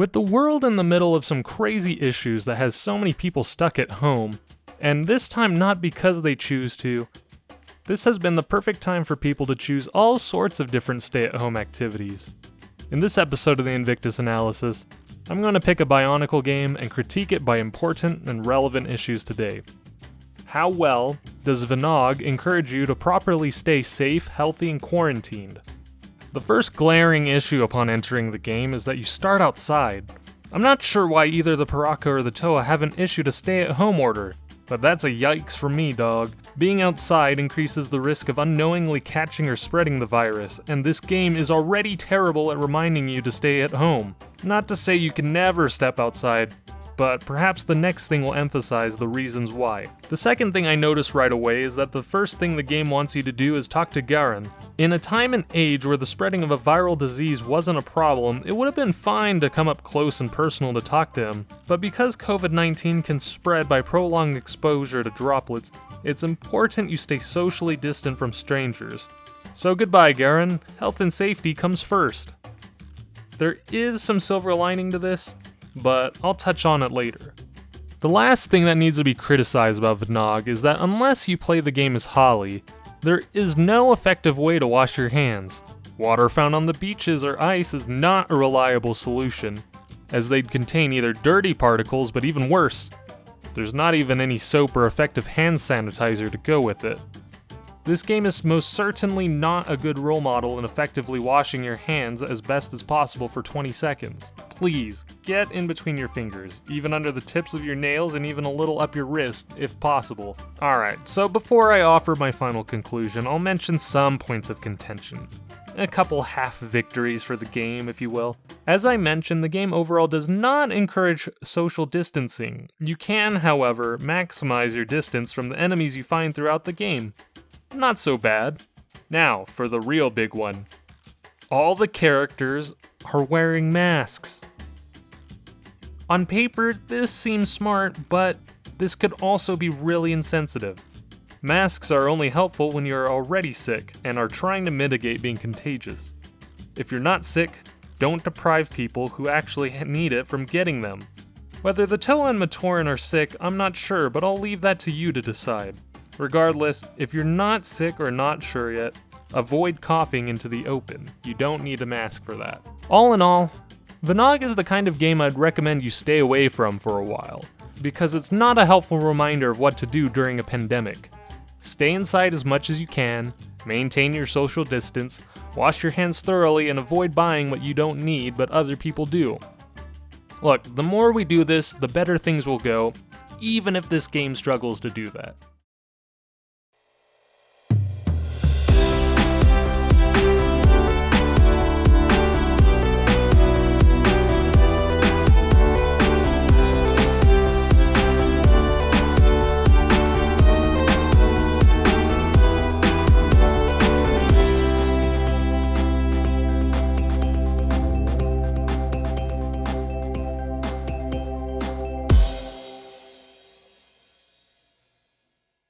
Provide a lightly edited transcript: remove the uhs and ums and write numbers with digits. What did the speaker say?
With the world in the middle of some crazy issues that has so many people stuck at home, and this time not because they choose to, this has been the perfect time for people to choose all sorts of different stay-at-home activities. In this episode of the Invictus Analysis, I'm going to pick a Bionicle game and critique it by important and relevant issues today. How well does Vonog encourage you to properly stay safe, healthy, and quarantined? The first glaring issue upon entering the game is that you start outside. I'm not sure why either the Paraka or the Toa haven't issued a stay-at-home order, but that's a yikes for me, dog. Being outside increases the risk of unknowingly catching or spreading the virus, and this game is already terrible at reminding you to stay at home. Not to say you can never step outside, but perhaps the next thing will emphasize the reasons why. The second thing I noticed right away is that the first thing the game wants you to do is talk to Garen. In a time and age where the spreading of a viral disease wasn't a problem, it would have been fine to come up close and personal to talk to him, but because COVID-19 can spread by prolonged exposure to droplets, it's important you stay socially distant from strangers. So goodbye, Garen. Health and safety comes first. There is some silver lining to this, but I'll touch on it later. The last thing that needs to be criticized about Vonog is that unless you play the game as Holly, there is no effective way to wash your hands. Water found on the beaches or ice is not a reliable solution, as they'd contain either dirty particles, but even worse, there's not even any soap or effective hand sanitizer to go with it. This game is most certainly not a good role model in effectively washing your hands as best as possible for 20 seconds. Please, get in between your fingers, even under the tips of your nails and even a little up your wrist, if possible. Alright, so before I offer my final conclusion, I'll mention some points of contention. A couple half victories for the game, if you will. As I mentioned, the game overall does not encourage social distancing. You can, however, maximize your distance from the enemies you find throughout the game. Not so bad. Now, for the real big one. All the characters are wearing masks. On paper, this seems smart, but this could also be really insensitive. Masks are only helpful when you're already sick and are trying to mitigate being contagious. If you're not sick, don't deprive people who actually need it from getting them. Whether the Toa and Matoran are sick, I'm not sure, but I'll leave that to you to decide. Regardless, if you're not sick or not sure yet, avoid coughing into the open. You don't need a mask for that. All in all, Vonog is the kind of game I'd recommend you stay away from for a while, because it's not a helpful reminder of what to do during a pandemic. Stay inside as much as you can, maintain your social distance, wash your hands thoroughly, and avoid buying what you don't need but other people do. Look, the more we do this, the better things will go, even if this game struggles to do that.